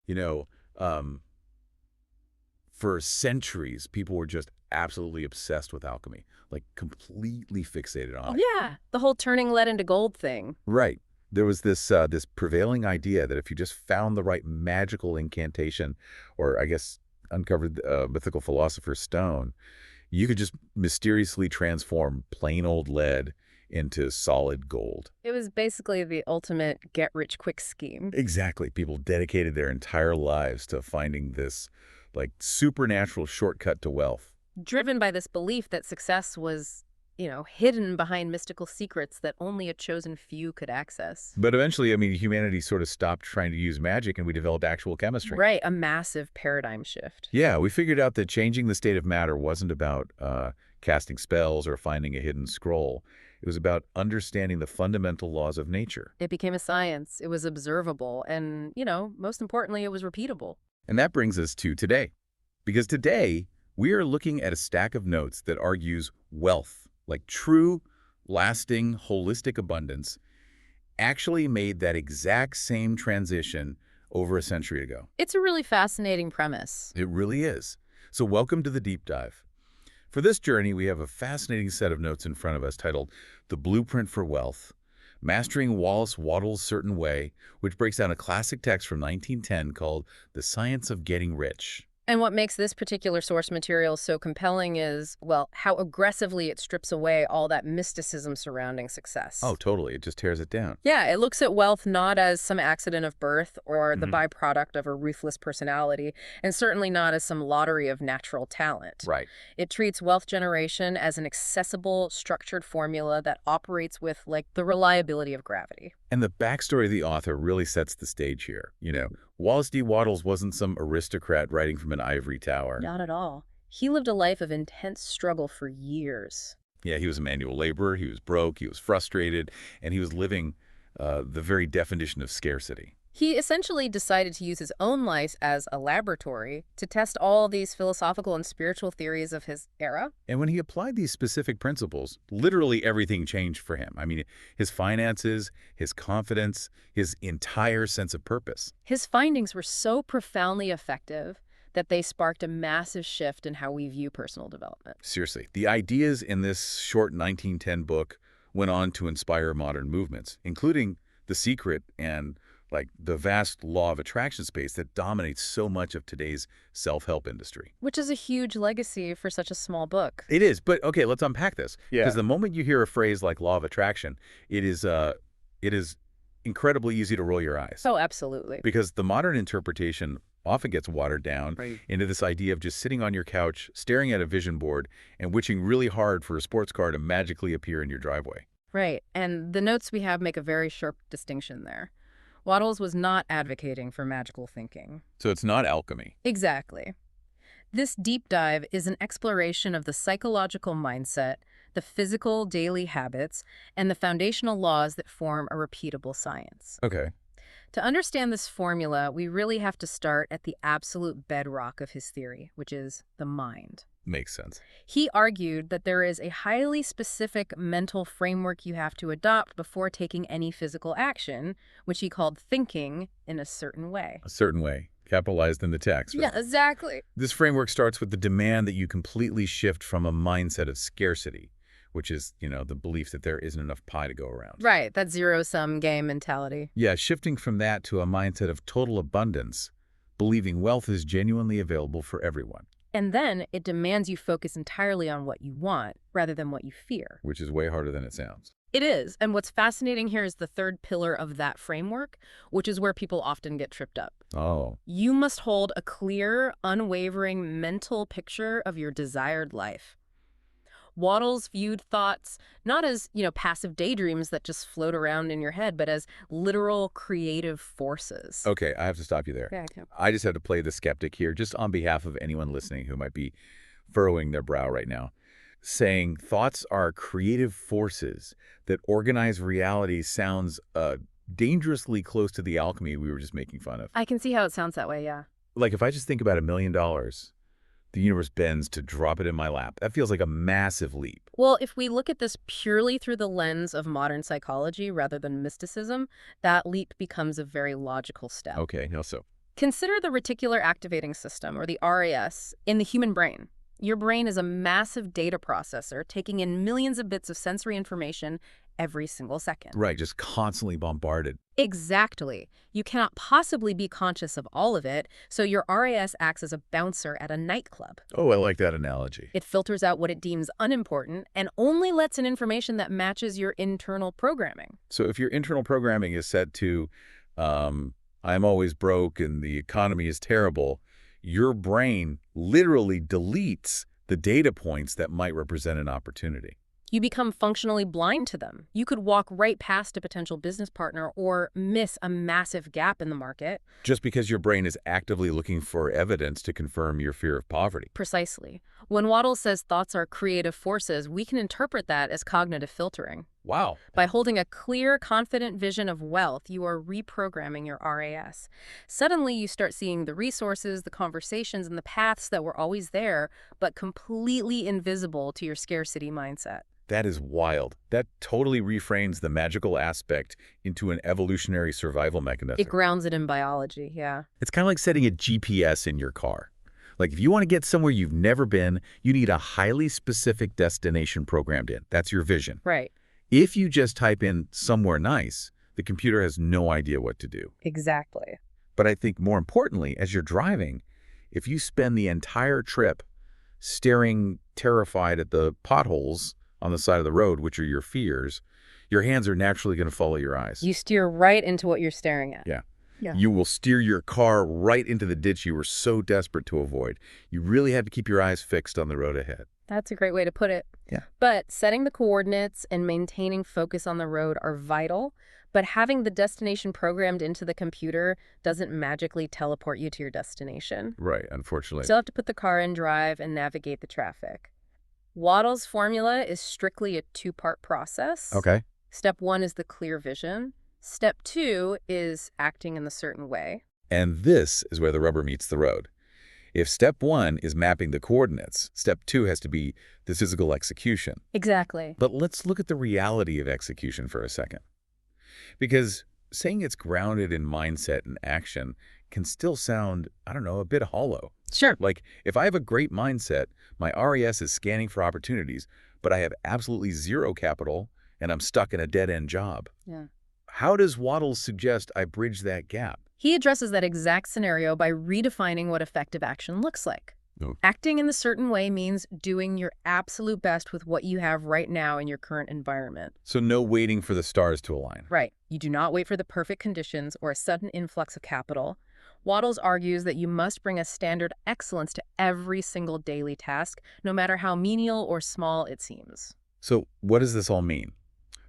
You know, um, for centuries, people were just absolutely obsessed with alchemy, like completely fixated on it. Yeah, the whole turning lead into gold thing. Right. There was this prevailing idea that if you just found the right magical incantation, or I guess uncovered mythical philosopher's stone, you could just mysteriously transform plain old lead into solid gold. It was basically the ultimate get-rich-quick scheme. Exactly. People dedicated their entire lives to finding this like supernatural shortcut to wealth. Driven by this belief that success was, hidden behind mystical secrets that only a chosen few could access. But eventually, I mean, humanity sort of stopped trying to use magic and we developed actual chemistry. Right, a massive paradigm shift. Yeah, we figured out that changing the state of matter wasn't about casting spells or finding a hidden scroll. It was about understanding the fundamental laws of nature. It became a science, it was observable, and, most importantly, it was repeatable. And that brings us to today. Because today, we are looking at a stack of notes that argues wealth, like true, lasting, holistic abundance, actually made that exact same transition over a century ago. It's a really fascinating premise. It really is. So welcome to the deep dive. For this journey, we have a fascinating set of notes in front of us titled The Blueprint for Wealth, Mastering Wallace Certain Way, which breaks down a classic text from 1910 called The Science of Getting Rich. And what makes this particular source material so compelling is, well, how aggressively it strips away all that mysticism surrounding success. Oh, totally. It just tears it down. Yeah, it looks at wealth not as some accident of birth or the Mhm. byproduct of a ruthless personality, and certainly not as some lottery of natural talent. Right. It treats wealth generation as an accessible, structured formula that operates with, like, the reliability of gravity. And the backstory of the author really sets the stage here. Wallace D. Wattles wasn't some aristocrat writing from an ivory tower. Not at all. He lived a life of intense struggle for years. Yeah, he was a manual laborer, he was broke, he was frustrated, and he was living the very definition of scarcity. He essentially decided to use his own life as a laboratory to test all these philosophical and spiritual theories of his era. And when he applied these specific principles, literally everything changed for him. I mean, his finances, his confidence, his entire sense of purpose. His findings were so profoundly effective that they sparked a massive shift in how we view personal development. Seriously, the ideas in this short 1910 book went on to inspire modern movements, including The Secret and like the vast law of attraction space that dominates so much of today's self-help industry. Which is a huge legacy for such a small book. It is, but okay, let's unpack this. Yeah. Because the moment you hear a phrase like law of attraction, it is incredibly easy to roll your eyes. Oh, absolutely. Because the modern interpretation often gets watered down Right. into this idea of just sitting on your couch, staring at a vision board, and wishing really hard for a sports car to magically appear in your driveway. Right, and the notes we have make a very sharp distinction there. Wattles was not advocating for magical thinking. So it's not alchemy. Exactly. This deep dive is an exploration of the psychological mindset, the physical daily habits, and the foundational laws that form a repeatable science. Okay. To understand this formula, we really have to start at the absolute bedrock of his theory, which is the mind. Makes sense. He argued that there is a highly specific mental framework you have to adopt before taking any physical action, which he called thinking in a certain way. A certain way, capitalized in the text. Yeah, exactly. This framework starts with the demand that you completely shift from a mindset of scarcity, which is, the belief that there isn't enough pie to go around. Right, that zero-sum game mentality. Yeah, shifting from that to a mindset of total abundance, believing wealth is genuinely available for everyone. And then it demands you focus entirely on what you want rather than what you fear. Which is way harder than it sounds. It is. And what's fascinating here is the third pillar of that framework, which is where people often get tripped up. Oh, You must hold a clear, unwavering mental picture of your desired life. Wattles viewed thoughts not as, passive daydreams that just float around in your head, but as literal creative forces. okay, I have to stop you there. Yeah, okay. I just have to play the skeptic here, just on behalf of anyone listening who might be furrowing their brow right now. Saying thoughts are creative forces that organize reality sounds dangerously close to the alchemy we were just making fun of. I can see how it sounds that way, yeah. Like if I just think about $1 million, the universe bends to drop it in my lap. That feels like a massive leap. Well, if we look at this purely through the lens of modern psychology rather than mysticism, that leap becomes a very logical step. Okay, so Consider the reticular activating system, or the RAS, in the human brain. Your brain is a massive data processor taking in millions of bits of sensory information every single second. Right, just constantly bombarded. Exactly. You cannot possibly be conscious of all of it, so your RAS acts as a bouncer at a nightclub. Oh, I like that analogy. It filters out what it deems unimportant and only lets in information that matches your internal programming. So if your internal programming is set to, I'm always broke and the economy is terrible, your brain literally deletes the data points that might represent an opportunity. You become functionally blind to them. You could walk right past a potential business partner or miss a massive gap in the market. Just because your brain is actively looking for evidence to confirm your fear of poverty. Precisely. When Wattles says thoughts are creative forces, we can interpret that as cognitive filtering. Wow. By holding a clear, confident vision of wealth, you are reprogramming your RAS. Suddenly, you start seeing the resources, the conversations, and the paths that were always there, but completely invisible to your scarcity mindset. That is wild. That totally reframes the magical aspect into an evolutionary survival mechanism. It grounds it in biology, yeah. It's kind of like setting a GPS in your car. Like if you want to get somewhere you've never been, you need a highly specific destination programmed in. That's your vision. Right. If you just type in somewhere nice, the computer has no idea what to do. Exactly. But I think more importantly, as you're driving, if you spend the entire trip staring terrified at the potholes on the side of the road, which are your fears, your hands are naturally going to follow your eyes. You steer right into what you're staring at. Yeah. Yeah. You will steer your car right into the ditch you were so desperate to avoid. You really have to keep your eyes fixed on the road ahead. That's a great way to put it. Yeah. But setting the coordinates and maintaining focus on the road are vital, but having the destination programmed into the computer doesn't magically teleport you to your destination. Right, unfortunately. You still have to put the car in drive and navigate the traffic. Wattles' formula is strictly a two-part process. Okay. Step 1 is the clear vision. Step 2 is acting in a certain way. And this is where the rubber meets the road. If step 1 is mapping the coordinates, step 2 has to be the physical execution. Exactly. But let's look at the reality of execution for a second. Because saying it's grounded in mindset and action can still sound, I don't know, a bit hollow. Sure. Like, if I have a great mindset, my RES is scanning for opportunities, but I have absolutely zero capital and I'm stuck in a dead-end job. Yeah. How does Wattles suggest I bridge that gap? He addresses that exact scenario by redefining what effective action looks like. Oh. Acting in a certain way means doing your absolute best with what you have right now in your current environment. So no waiting for the stars to align. Right. You do not wait for the perfect conditions or a sudden influx of capital. Wattles argues that you must bring a standard excellence to every single daily task, no matter how menial or small it seems. So what does this all mean?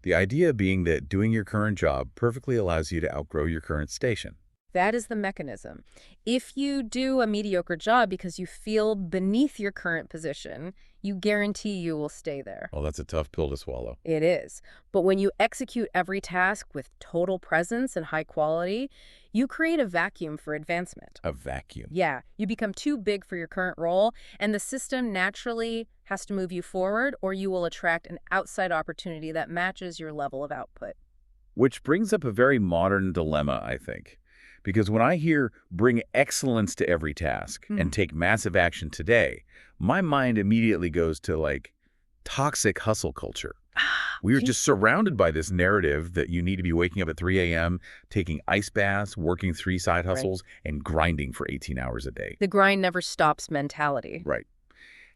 The idea being that doing your current job perfectly allows you to outgrow your current station. That is the mechanism. If you do a mediocre job because you feel beneath your current position, you guarantee you will stay there. Well, that's a tough pill to swallow. It is. But when you execute every task with total presence and high quality, you create a vacuum for advancement. A vacuum. Yeah, you become too big for your current role, and the system naturally has to move you forward, or you will attract an outside opportunity that matches your level of output. Which brings up a very modern dilemma, I think. Because when I hear bring excellence to every task and take massive action today, my mind immediately goes to like toxic hustle culture. We are just surrounded by this narrative that you need to be waking up at 3 a.m., taking ice baths, working 3 side hustles, and grinding for 18 hours a day. The grind never stops mentality. Right.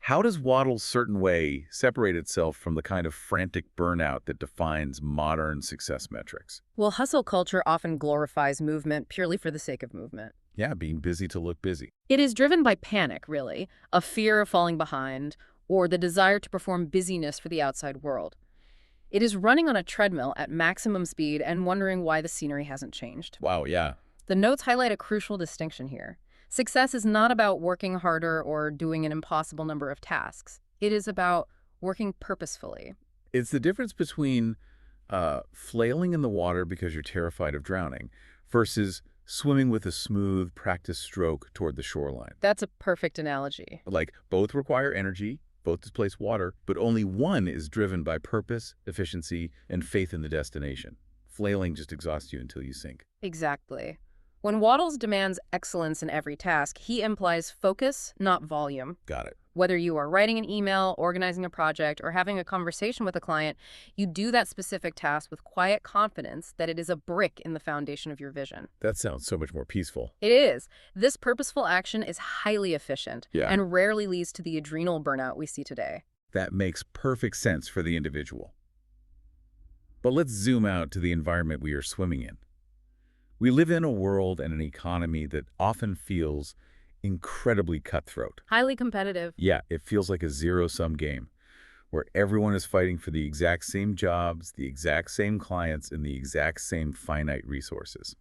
How does Wattles' certain way separate itself from the kind of frantic burnout that defines modern success metrics? Well, hustle culture often glorifies movement purely for the sake of movement. Yeah, being busy to look busy. It is driven by panic, really, a fear of falling behind, or the desire to perform busyness for the outside world. It is running on a treadmill at maximum speed and wondering why the scenery hasn't changed. Wow, yeah. The notes highlight a crucial distinction here. Success is not about working harder or doing an impossible number of tasks. It is about working purposefully. It's the difference between flailing in the water because you're terrified of drowning versus swimming with a smooth, practiced stroke toward the shoreline. That's a perfect analogy. Like, both require energy, both displace water, but only one is driven by purpose, efficiency, and faith in the destination. Flailing just exhausts you until you sink. Exactly. When Wattles demands excellence in every task, he implies focus, not volume. Got it. Whether you are writing an email, organizing a project, or having a conversation with a client, you do that specific task with quiet confidence that it is a brick in the foundation of your vision. That sounds so much more peaceful. It is. This purposeful action is highly efficient Yeah. and rarely leads to the adrenal burnout we see today. That makes perfect sense for the individual. But let's zoom out to the environment we are swimming in. We live in a world and an economy that often feels incredibly cutthroat. Highly competitive. Yeah, it feels like a zero-sum game where everyone is fighting for the exact same jobs, the exact same clients, and the exact same finite resources.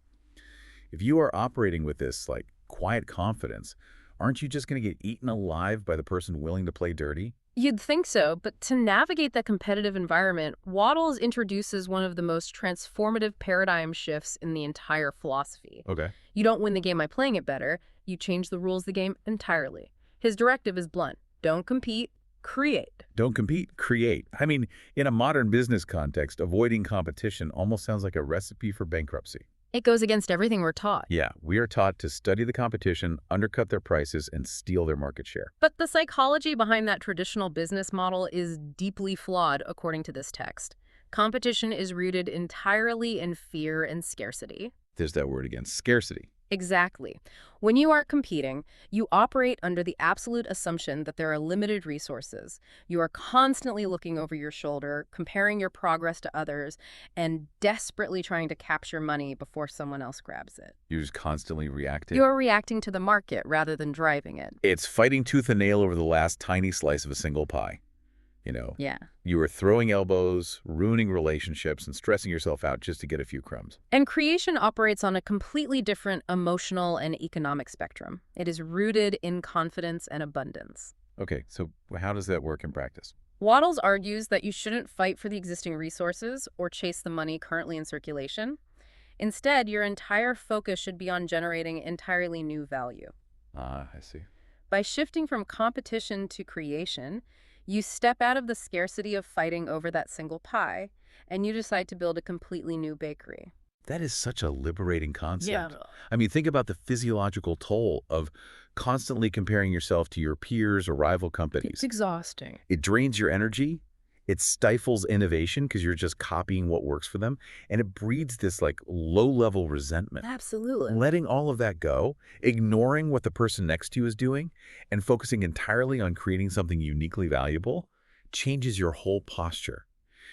If you are operating with this, like, quiet confidence, aren't you just going to get eaten alive by the person willing to play dirty? You'd think so, but to navigate that competitive environment, Wattles introduces one of the most transformative paradigm shifts in the entire philosophy. Okay. You don't win the game by playing it better, you change the rules of the game entirely. His directive is blunt. Don't compete, create. Don't compete, create. I mean, in a modern business context, avoiding competition almost sounds like a recipe for bankruptcy. It goes against everything we're taught. Yeah, we are taught to study the competition, undercut their prices, and steal their market share. But the psychology behind that traditional business model is deeply flawed, according to this text. Competition is rooted entirely in fear and scarcity. There's that word again, scarcity. Exactly. When you are competing, you operate under the absolute assumption that there are limited resources. You are constantly looking over your shoulder, comparing your progress to others, and desperately trying to capture money before someone else grabs it. You're just constantly reacting. You're reacting to the market rather than driving it. It's fighting tooth and nail over the last tiny slice of a single pie. Yeah. You are throwing elbows, ruining relationships, and stressing yourself out just to get a few crumbs. And creation operates on a completely different emotional and economic spectrum. It is rooted in confidence and abundance. Okay, so how does that work in practice? Wattles argues that you shouldn't fight for the existing resources or chase the money currently in circulation. Instead, your entire focus should be on generating entirely new value. Ah, I see. By shifting from competition to creation, you step out of the scarcity of fighting over that single pie, and you decide to build a completely new bakery. That is such a liberating concept. Yeah. I mean, think about the physiological toll of constantly comparing yourself to your peers or rival companies. It's exhausting. It drains your energy. It stifles innovation because you're just copying what works for them. And it breeds this like low-level resentment. Absolutely. Letting all of that go, ignoring what the person next to you is doing, and focusing entirely on creating something uniquely valuable changes your whole posture.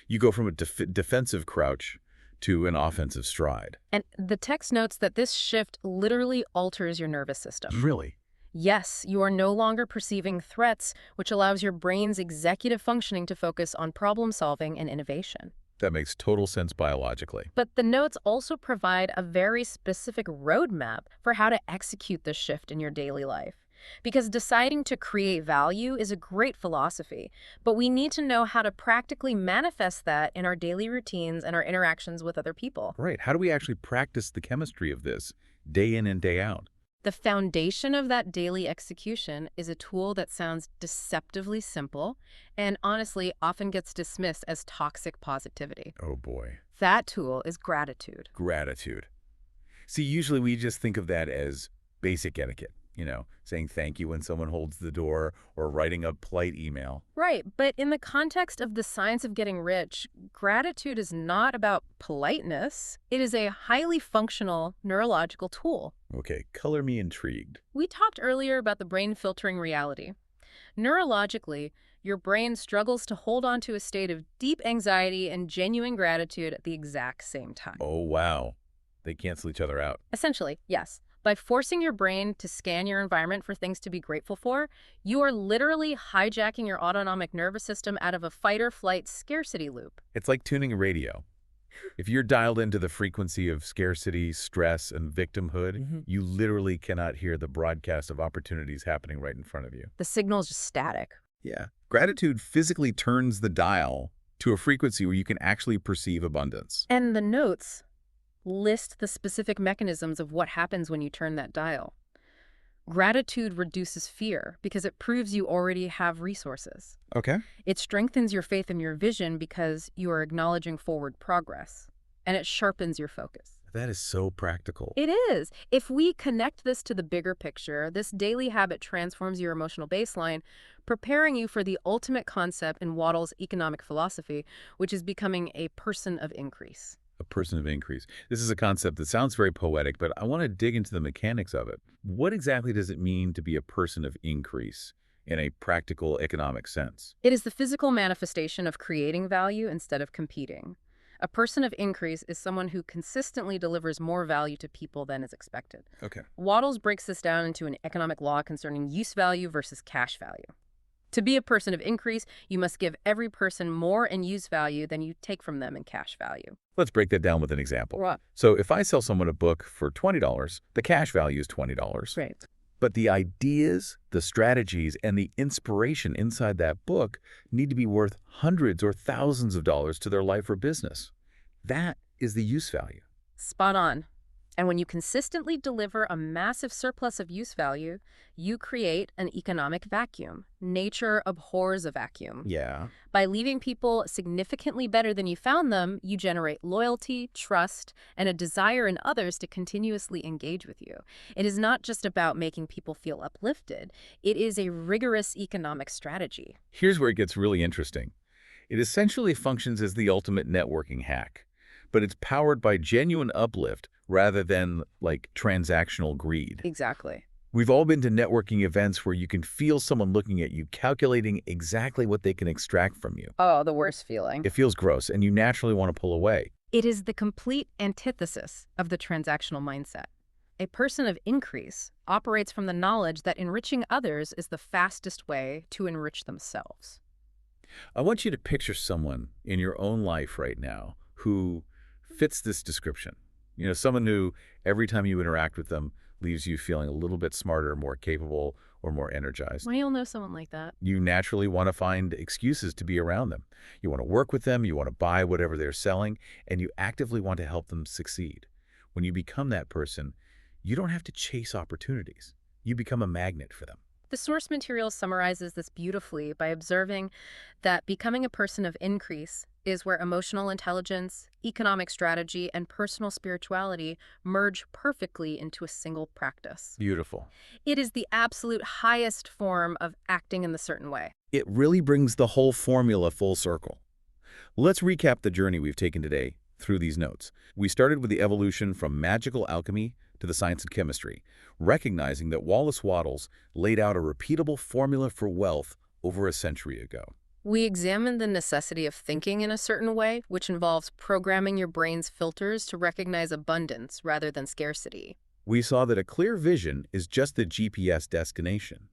You go from a defensive crouch to an offensive stride. And the text notes that this shift literally alters your nervous system. Really? Yes, you are no longer perceiving threats, which allows your brain's executive functioning to focus on problem solving and innovation. That makes total sense biologically. But the notes also provide a very specific roadmap for how to execute this shift in your daily life. Because deciding to create value is a great philosophy, but we need to know how to practically manifest that in our daily routines and our interactions with other people. Right. How do we actually practice the chemistry of this day in and day out? The foundation of that daily execution is a tool that sounds deceptively simple and honestly often gets dismissed as toxic positivity. Oh boy. That tool is gratitude. Gratitude. See, usually we just think of that as basic etiquette, saying thank you when someone holds the door or writing a polite email. Right, but in the context of the science of getting rich, gratitude is not about politeness. It is a highly functional neurological tool. Okay, color me intrigued. We talked earlier about the brain filtering reality. Neurologically, your brain struggles to hold on to a state of deep anxiety and genuine gratitude at the exact same time. Oh, wow. They cancel each other out. Essentially, yes. By forcing your brain to scan your environment for things to be grateful for, you are literally hijacking your autonomic nervous system out of a fight-or-flight scarcity loop. It's like tuning a radio. If you're dialed into the frequency of scarcity, stress, and victimhood, you literally cannot hear the broadcast of opportunities happening right in front of you. The signal's just static. Yeah. Gratitude physically turns the dial to a frequency where you can actually perceive abundance. And the notes list the specific mechanisms of what happens when you turn that dial. Gratitude reduces fear because it proves you already have resources. Okay. It strengthens your faith in your vision because you are acknowledging forward progress. And it sharpens your focus. That is so practical. It is. If we connect this to the bigger picture, this daily habit transforms your emotional baseline, preparing you for the ultimate concept in Wattles' economic philosophy, which is becoming a person of increase. A person of increase. This is a concept that sounds very poetic, but I want to dig into the mechanics of it. What exactly does it mean to be a person of increase in a practical economic sense? It is the physical manifestation of creating value instead of competing. A person of increase is someone who consistently delivers more value to people than is expected. Okay. Wattles breaks this down into an economic law concerning use value versus cash value. To be a person of increase, you must give every person more in use value than you take from them in cash value. Let's break that down with an example. Right. So if I sell someone a book for $20, the cash value is $20. Great. But the ideas, the strategies, and the inspiration inside that book need to be worth hundreds or thousands of dollars to their life or business. That is the use value. Spot on. And when you consistently deliver a massive surplus of use value, you create an economic vacuum. Nature abhors a vacuum. Yeah. By leaving people significantly better than you found them, you generate loyalty, trust, and a desire in others to continuously engage with you. It is not just about making people feel uplifted. It is a rigorous economic strategy. Here's where it gets really interesting. It essentially functions as the ultimate networking hack, but it's powered by genuine uplift rather than, like, transactional greed. Exactly. We've all been to networking events where you can feel someone looking at you, calculating exactly what they can extract from you. Oh, the worst feeling. It feels gross, and you naturally want to pull away. It is the complete antithesis of the transactional mindset. A person of increase operates from the knowledge that enriching others is the fastest way to enrich themselves. I want you to picture someone in your own life right now who fits this description. You know, someone who, every time you interact with them, leaves you feeling a little bit smarter, more capable, or more energized. We all know someone like that. You naturally want to find excuses to be around them. You want to work with them, you want to buy whatever they're selling, and you actively want to help them succeed. When you become that person, you don't have to chase opportunities. You become a magnet for them. The source material summarizes this beautifully by observing that becoming a person of increase is where emotional intelligence, economic strategy, and personal spirituality merge perfectly into a single practice. Beautiful. It is the absolute highest form of acting in the certain way. It really brings the whole formula full circle. Let's recap the journey we've taken today through these notes. We started with the evolution from magical alchemy to the science of chemistry, recognizing that Wallace laid out a repeatable formula for wealth over a century ago. We examined the necessity of thinking in a certain way, which involves programming your brain's filters to recognize abundance rather than scarcity. We saw that a clear vision is just the GPS destination.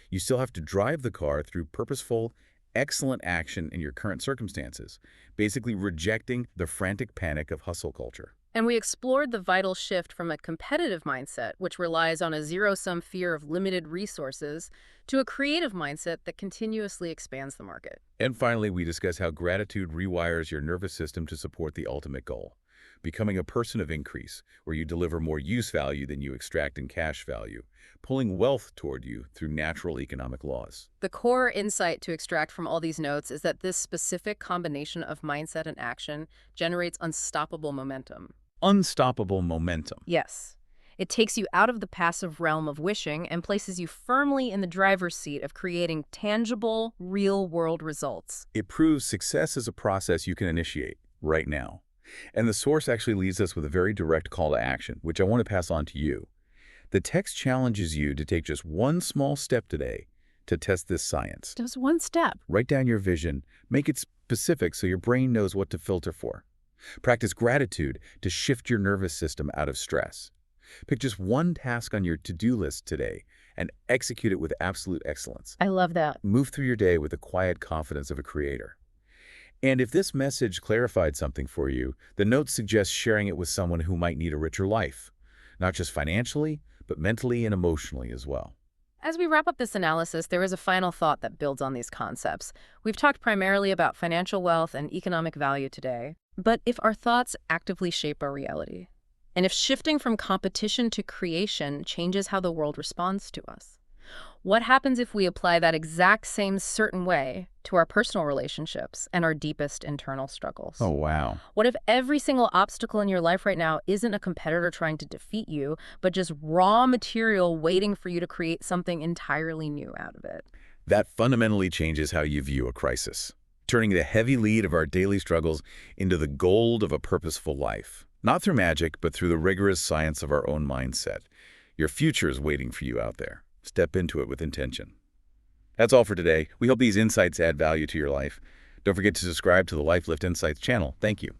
You still have to drive the car through purposeful, excellent action in your current circumstances, basically rejecting the frantic panic of hustle culture. And we explored the vital shift from a competitive mindset, which relies on a zero-sum fear of limited resources, to a creative mindset that continuously expands the market. And finally, we discuss how gratitude rewires your nervous system to support the ultimate goal, becoming a person of increase, where you deliver more use value than you extract in cash value, pulling wealth toward you through natural economic laws. The core insight to extract from all these notes is that this specific combination of mindset and action generates unstoppable momentum. Unstoppable momentum. Yes. It takes you out of the passive realm of wishing and places you firmly in the driver's seat of creating tangible, real-world results. It proves success is a process you can initiate right now. And the source actually leaves us with a very direct call to action, which I want to pass on to you. The text challenges you to take just one small step today to test this science. Just one step. Write down your vision, make it specific so your brain knows what to filter for. Practice gratitude to shift your nervous system out of stress. Pick just one task on your to-do list today and execute it with absolute excellence. I love that. Move through your day with the quiet confidence of a creator. And if this message clarified something for you, the note suggests sharing it with someone who might need a richer life, not just financially, but mentally and emotionally as well. As we wrap up this analysis, there is a final thought that builds on these concepts. We've talked primarily about financial wealth and economic value today, but if our thoughts actively shape our reality, and if shifting from competition to creation changes how the world responds to us, what happens if we apply that exact same certain way to our personal relationships and our deepest internal struggles. Oh, wow. What if every single obstacle in your life right now isn't a competitor trying to defeat you, but just raw material waiting for you to create something entirely new out of it? That fundamentally changes how you view a crisis, turning the heavy lead of our daily struggles into the gold of a purposeful life. Not through magic, but through the rigorous science of our own mindset. Your future is waiting for you out there. Step into it with intention. That's all for today. We hope these insights add value to your life. Don't forget to subscribe to the Life Lift Insights channel. Thank you.